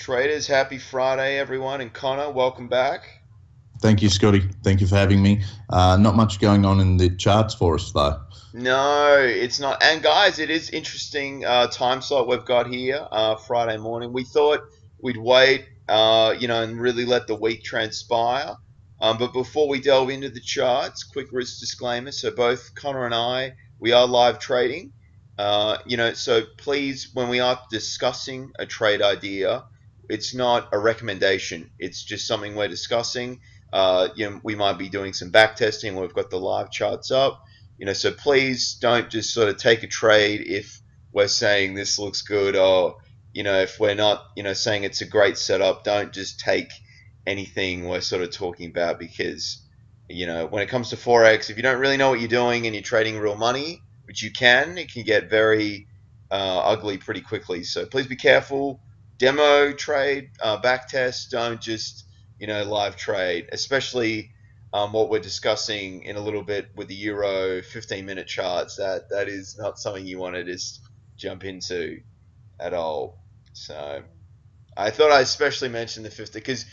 Traders, happy Friday, everyone. And Connor, welcome back. Thank you, Scotty. Thank you for having me. Not much going on in the charts for us, though. No, it's not. And guys, it is interesting time slot we've got here, Friday morning. We thought we'd wait, and really let the week transpire. But before we delve into the charts, quick risk disclaimer. So both Connor and I, we are live trading. So please, when we are discussing a trade idea, it's not a recommendation. It's just something we're discussing. We might be doing some back testing. We've got the live charts up. So please don't just sort of take a trade if we're saying this looks good, or if we're not saying it's a great setup. Don't just take anything we're sort of talking about, because when it comes to Forex, if you don't really know what you're doing and you're trading real money, which you can, it can get very ugly pretty quickly. So please be careful. Demo trade, back test. Don't just live trade, especially what we're discussing in a little bit with the Euro 15-minute charts. That is not something you want to just jump into at all. So I thought I especially mentioned the 50 because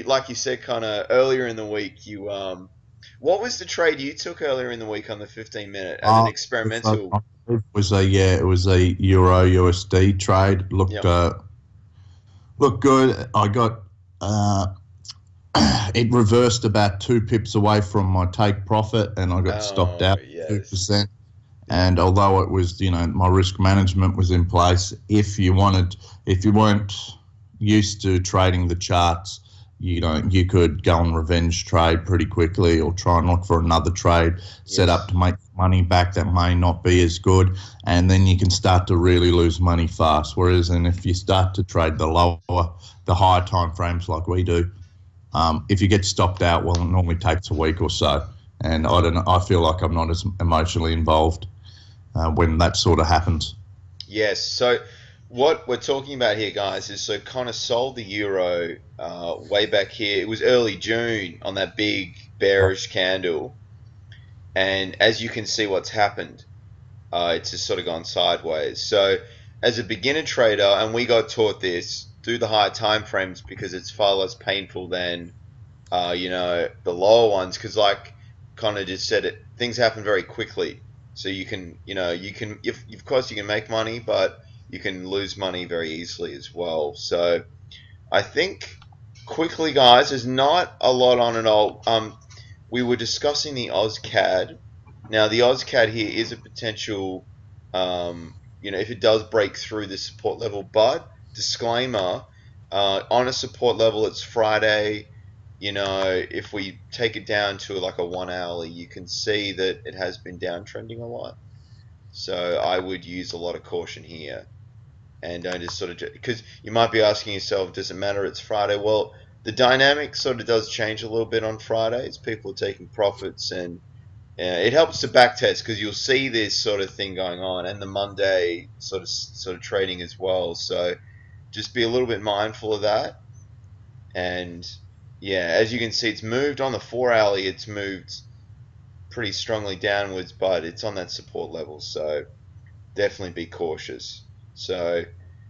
like you said, kind of earlier in the week, you what was the trade you took earlier in the week on the 15-minute as an experimental? It was a Euro USD trade. Looked good. I got it reversed about 2 pips away from my take profit, and I got stopped out 2%. And although it was, my risk management was in place, if you weren't used to trading the charts, you could go on revenge trade pretty quickly, or try and look for another trade set up to make money back that may not be as good, and then you can start to really lose money fast. Whereas, and if you start to trade the higher time frames like we do, if you get stopped out, well, it normally takes a week or so, and I feel like I'm not as emotionally involved when that sort of happens. Yes. So what we're talking about here, guys, is so Connor sold the euro way back here. It was early June on that big bearish candle, and as you can see, what's happened, it's just sort of gone sideways. So as a beginner trader, and we got taught this, do the higher time frames because it's far less painful than the lower ones, because like Connor just said, things happen very quickly. So you can of course you can make money, but you can lose money very easily as well. So I think quickly, guys, there's not a lot on it all. We were discussing the AUDCAD. Now the AUDCAD here is a potential, if it does break through the support level, but disclaimer, on a support level, it's Friday. If we take it down to like a 1 hourly, you can see that it has been downtrending a lot. So I would use a lot of caution here, and don't just sort of, because you might be asking yourself, does it matter it's Friday? Well, the dynamic sort of does change a little bit on Fridays. People are taking profits, and it helps to backtest, because you'll see this sort of thing going on, and the Monday sort of trading as well. So just be a little bit mindful of that. And yeah, as you can see, it's moved on the 4 hourly. It's moved pretty strongly downwards, but it's on that support level. So definitely be cautious. So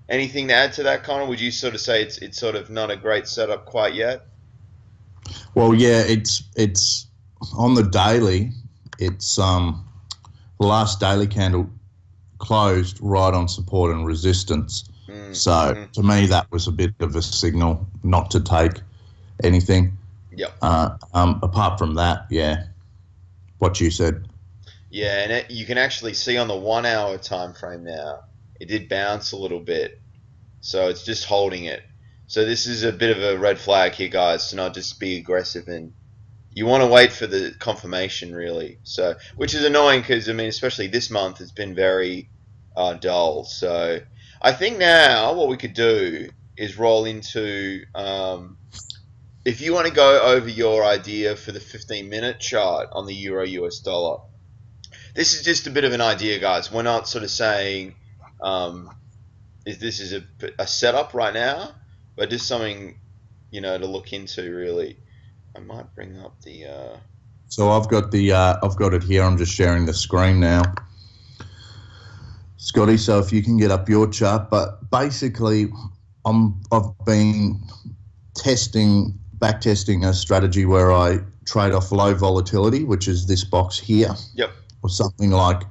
anything to add to that, Connor? Would you sort of say it's sort of not a great setup quite yet? Well, yeah, it's on the daily. It's the last daily candle closed right on support and resistance. So to me, that was a bit of a signal not to take anything. Yep. Apart from that, what you said. Yeah, and you can actually see on the 1 hour time frame now, it did bounce a little bit. So it's just holding it. So this is a bit of a red flag here, guys, to not just be aggressive, and you want to wait for the confirmation, really. So, which is annoying because, especially this month has been very dull. So I think now what we could do is roll into, if you want to go over your idea for the 15-minute chart on the Euro US dollar. This is just a bit of an idea, guys. We're not sort of saying this is a setup right now, but just something, to look into, really. I might bring up the... So I've got it here. I'm just sharing the screen now. Scotty, so if you can get up your chart, but basically I've been back testing a strategy where I trade off low volatility, which is this box here. Yep. Or something like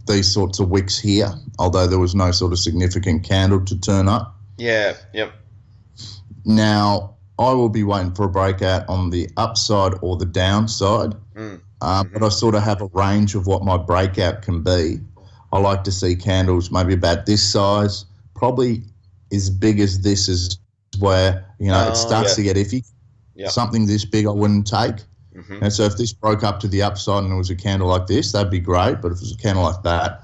these sorts of wicks here, although there was no sort of significant candle to turn up. Yeah, yep. Now, I will be waiting for a breakout on the upside or the downside, but I sort of have a range of what my breakout can be. I like to see candles maybe about this size, probably as big as this is where, it starts to get iffy. Yep. Something this big I wouldn't take. And so if this broke up to the upside and it was a candle like this, that'd be great. But if it was a candle like that,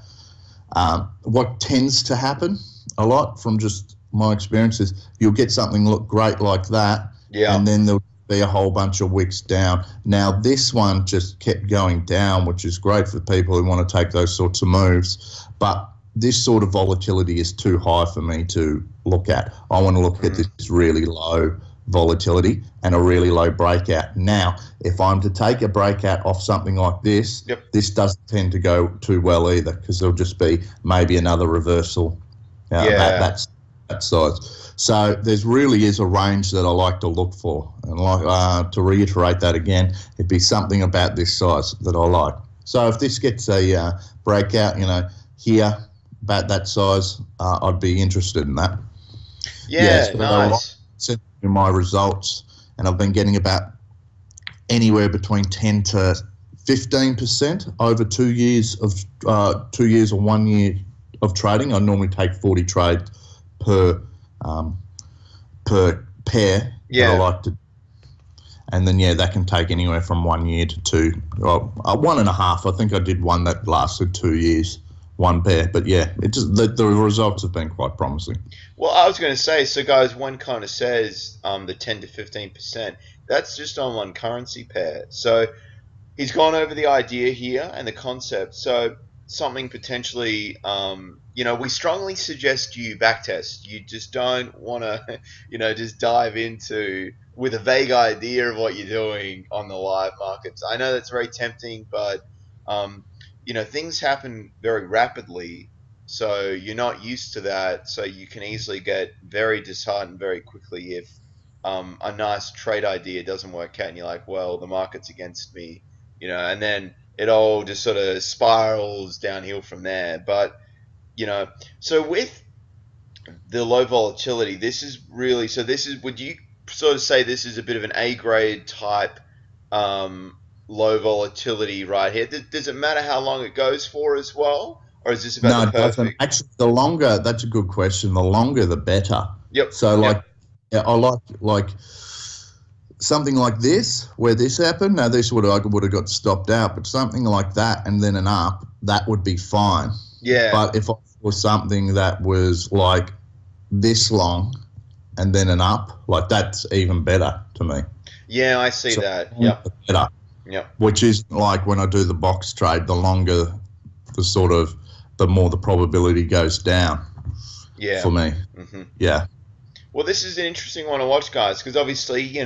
what tends to happen a lot from just my experience is you'll get something look great like that, and then there'll be a whole bunch of wicks down. Now, this one just kept going down, which is great for people who want to take those sorts of moves. But this sort of volatility is too high for me to look at. I want to look at this really low volatility and a really low breakout. Now, if I'm to take a breakout off something like this, this doesn't tend to go too well either, because there'll just be maybe another reversal that size. So there's really is a range that I like to look for. And to reiterate that again, it'd be something about this size that I like. So if this gets a breakout, here, about that size, I'd be interested in that. Yeah, nice. In my results, and I've been getting about anywhere between 10 to 15% over 2 years or 1 year of trading. I normally take 40 trades per pair. Yeah. I like to, and then that can take anywhere from 1 year to 2, 1.5. I think I did one that lasted 2 years. One pair, but the results have been quite promising. Well, I was going to say, so guys, one kind of says the 10 to 15%. That's just on one currency pair. So he's gone over the idea here and the concept. So something potentially, we strongly suggest you backtest. You just don't want to, just dive into with a vague idea of what you're doing on the live markets. I know that's very tempting, but things happen very rapidly, so you're not used to that. So you can easily get very disheartened very quickly if a nice trade idea doesn't work out and you're like, well, the market's against me, and then it all just sort of spirals downhill from there. But, so with the low volatility, would you sort of say this is a bit of an A grade type low volatility right here? Does it matter how long it goes for as well, or is this about the perfect? No, it doesn't. Actually, the longer, that's a good question. The longer, the better. Yep. So, I like something like this, where this happened. Now, this would have got stopped out, but something like that and then an up, that would be fine. Yeah. But if I was something that was like this long and then an up, like that's even better to me. Yeah, I see that. Yep. Better. Yeah, which is like when I do the box trade, the longer the more the probability goes down. Yeah, for me. Yeah. Well, this is an interesting one to watch, guys, because obviously,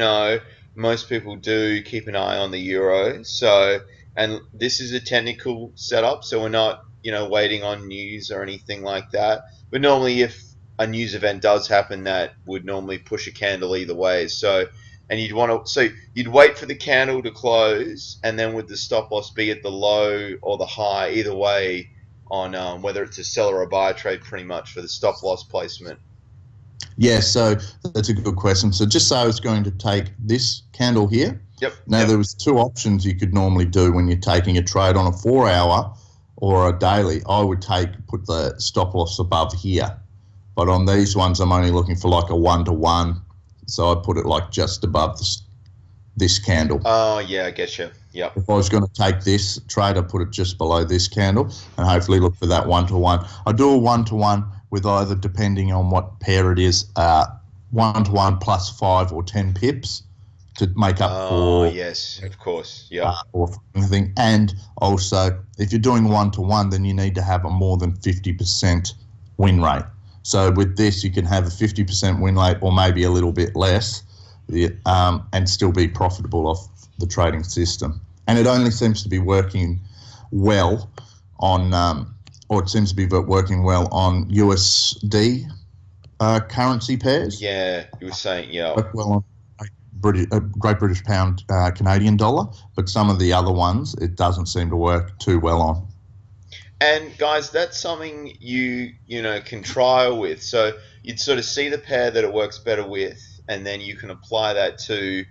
most people do keep an eye on the euro. So, and this is a technical setup, so we're not, waiting on news or anything like that. But normally, if a news event does happen, that would normally push a candle either way. So. And you'd wait for the candle to close, and then would the stop loss be at the low or the high, either way, on whether it's a sell or a buy trade, pretty much for the stop loss placement. Yeah, so that's a good question. So just say I was going to take this candle here. Yep. Now there was two options you could normally do when you're taking a trade on a 4 hour or a daily. I would put the stop loss above here, but on these ones I'm only looking for like a 1-to-1. So I put it like just above this candle. Oh, yeah, I get you. Yep. If I was going to take this trade, I put it just below this candle and hopefully look for that 1-to-1. I do a 1-to-1 with either, depending on what pair it is, 1-to-1 plus 5 or 10 pips to make up for. Oh, yes, of course. Yeah. Or anything. And also, if you're doing 1-to-1, then you need to have a more than 50% win rate. So with this, you can have a 50% win rate or maybe a little bit less and still be profitable off the trading system. And it only seems to be working well on, USD currency pairs. Yeah, you were saying, yeah. Work well on Great British Pound, Canadian dollar, but some of the other ones it doesn't seem to work too well on. And guys, that's something you can trial with. So you'd sort of see the pair that it works better with, and then you can apply that to,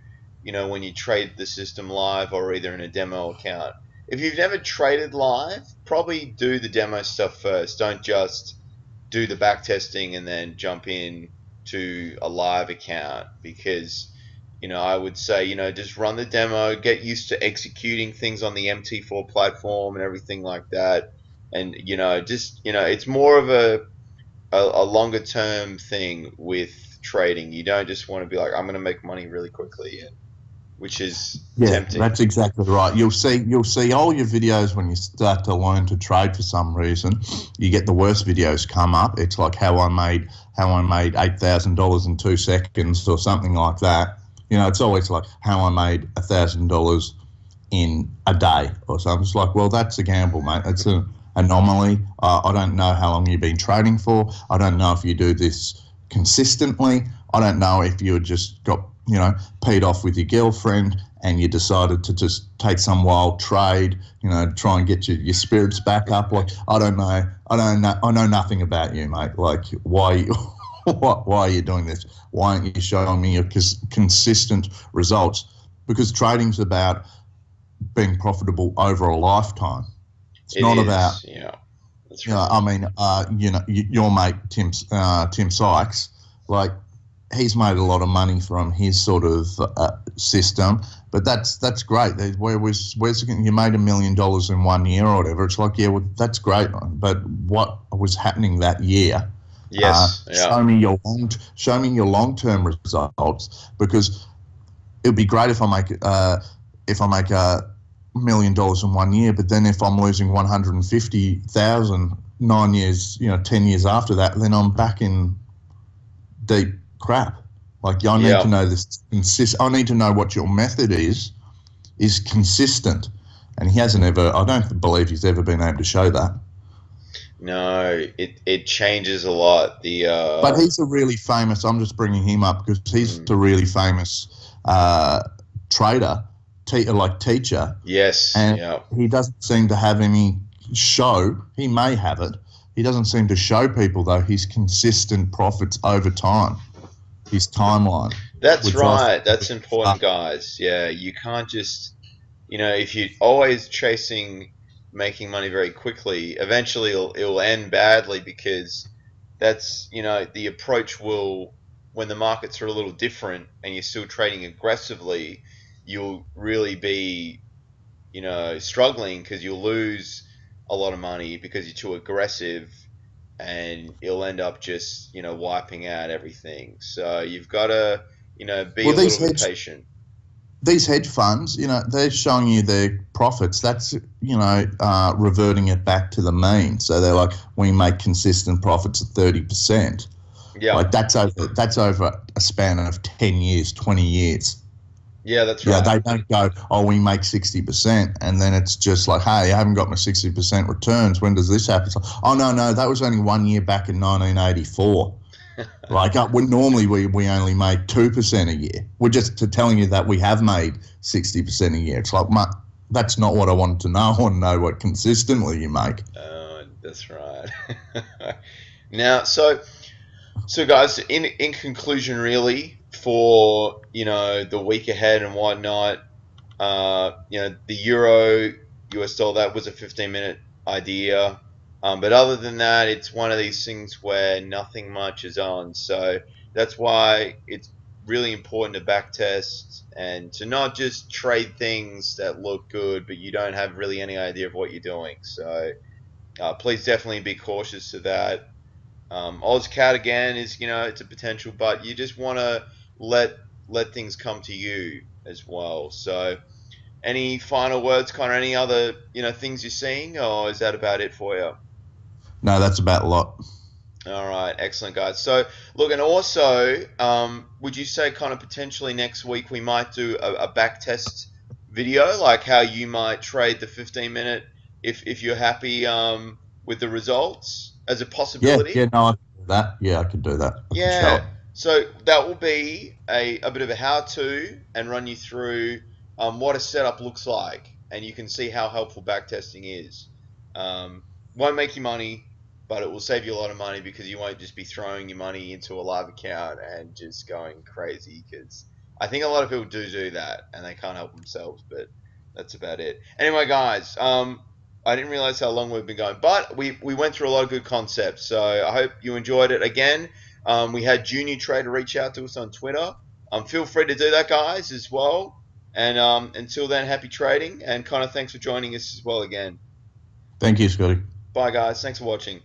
when you trade the system live or either in a demo account. If you've never traded live, probably do the demo stuff first. Don't just do the back testing and then jump in to a live account, because I would say, just run the demo, get used to executing things on the MT4 platform and everything like that. And, it's more of a longer term thing with trading. You don't just want to be like, I'm going to make money really quickly, which is tempting. That's exactly right. You'll see all your videos when you start to learn to trade for some reason. You get the worst videos come up. It's like how I made $8,000 in 2 seconds or something like that. It's always like how I made $1,000 in a day or something. It's like, well, that's a gamble, mate. It's an anomaly. I don't know how long you've been trading for. I don't know if you do this consistently. I don't know if you just got, paid off with your girlfriend and you decided to just take some wild trade, try and get your spirits back up. Like, I don't know. I know nothing about you, mate. Like, why are you doing this? Why aren't you showing me your consistent results? Because trading's about being profitable over a lifetime. It's not about, that's right. Your mate Tim Sykes, like, he's made a lot of money from his sort of system, but that's great. Where's you made $1 million in 1 year or whatever? It's like, yeah, well, that's great, but what was happening that year? Yes. Show me your long-term results, because it'd be great if I make $1 million in 1 year, but then if I'm losing 150,000 9 years, 10 years after that, then I'm back in deep crap. Like, I need to know this. I need to know what your method is consistent, and he hasn't ever. I don't believe he's ever been able to show that. No, it changes a lot. But he's a really famous. I'm just bringing him up because he's a really famous trader, teacher. Yes, and he doesn't seem to have any show. He may have it. He doesn't seem to show people though his consistent profits over time, his timeline. That's right. That's important, guys. Yeah, you can't just, if you're always chasing making money very quickly, eventually it'll end badly, because that's, the approach will, when the markets are a little different and you're still trading aggressively, you'll really be, struggling, because you'll lose a lot of money because you're too aggressive, and it'll end up just, wiping out everything. So you've got to, be a little bit patient. These hedge funds, they're showing you their profits. That's, reverting it back to the mean. So they're like, we make consistent profits of 30%. Yeah. Like, that's over a span of 10 years, 20 years. Yeah, that's right. Yeah, they don't go, we make 60%, and then it's just like, hey, I haven't got my 60% returns. When does this happen? It's like, no, that was only 1 year back in 1984. Like, normally we only made 2% a year. We're just telling you that we have made 60% a year. It's like, that's not what I wanted to know. I want to know what consistently you make. That's right. Now, so guys, in conclusion, really, for the week ahead and whatnot, the euro US dollar, that was a 15-minute idea, but other than that, it's one of these things where nothing much is on. So that's why it's really important to backtest and to not just trade things that look good but you don't have really any idea of what you're doing. So please definitely be cautious to that. AUDCAD again is, it's a potential, but you just want to let things come to you as well. So any final words, Connor? Any other things you're seeing, or is that about it for you? No, that's about a lot. All right, excellent, guys. So look, and also, would you say kind of potentially next week we might do a back test video, like how you might trade the 15-minute if you're happy with the results, as a possibility? Yeah, no, that. Yeah, I could do that. I could show it. So that will be a bit of a how-to and run you through what a setup looks like, and you can see how helpful backtesting is. Won't make you money, but it will save you a lot of money because you won't just be throwing your money into a live account and just going crazy, because I think a lot of people do that and they can't help themselves, but that's about it. Anyway, guys, I didn't realize how long we've been going, but we went through a lot of good concepts, so I hope you enjoyed it. Again, we had Junior Trader reach out to us on Twitter. Feel free to do that, guys, as well. And until then, happy trading. And Connor, thanks for joining us as well again. Thank you, Scotty. Bye, guys. Thanks for watching.